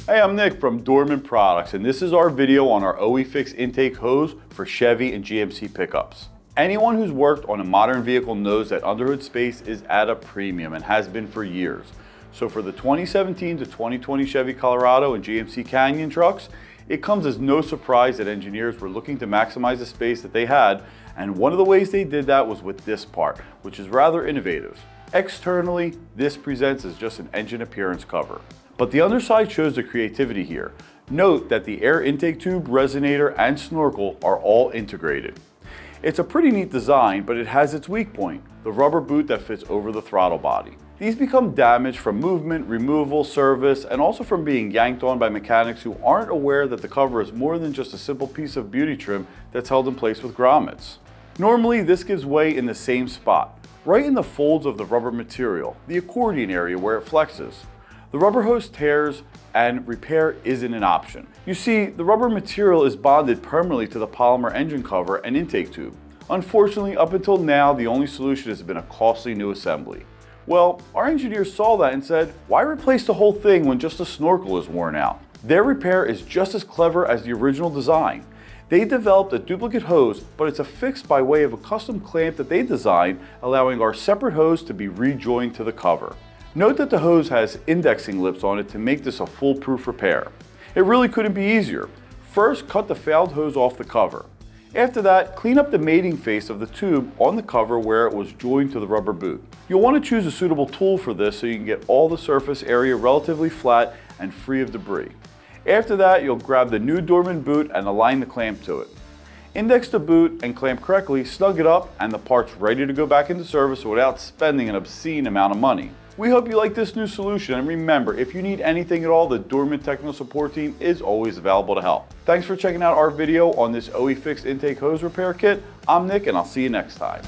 Hey, I'm Nick from Dorman Products, and this is our video on our OE FIX intake hose for Chevy and GMC pickups. Anyone who's worked on a modern vehicle knows that underhood space is at a premium and has been for years. So for the 2017 to 2020 Chevy Colorado and GMC Canyon trucks, it comes as no surprise that engineers were looking to maximize the space that they had, and one of the ways they did that was with this part, which is rather innovative. Externally, this presents as just an engine appearance cover. But the underside shows the creativity here. Note that the air intake tube, resonator, and snorkel are all integrated. It's a pretty neat design, but it has its weak point, the rubber boot that fits over the throttle body. These become damaged from movement, removal, service, and also from being yanked on by mechanics who aren't aware that the cover is more than just a simple piece of beauty trim that's held in place with grommets. Normally, this gives way in the same spot, right in the folds of the rubber material, the accordion area where it flexes. The rubber hose tears and repair isn't an option. You see, the rubber material is bonded permanently to the polymer engine cover and intake tube. Unfortunately, up until now, the only solution has been a costly new assembly. Well, our engineers saw that and said, why replace the whole thing when just the snorkel is worn out? Their repair is just as clever as the original design. They developed a duplicate hose, but it's affixed by way of a custom clamp that they designed, allowing our separate hose to be rejoined to the cover. Note that the hose has indexing lips on it to make this a foolproof repair. It really couldn't be easier. First, cut the failed hose off the cover. After that, clean up the mating face of the tube on the cover where it was joined to the rubber boot. You'll want to choose a suitable tool for this so you can get all the surface area relatively flat and free of debris. After that, you'll grab the new Dorman boot and align the clamp to it. Index the boot and clamp correctly, snug it up, and the part's ready to go back into service without spending an obscene amount of money. We hope you like this new solution, and remember, if you need anything at all, the Dorman Technical Support Team is always available to help. Thanks for checking out our video on this OE FIX intake hose repair kit. I'm Nick, and I'll see you next time.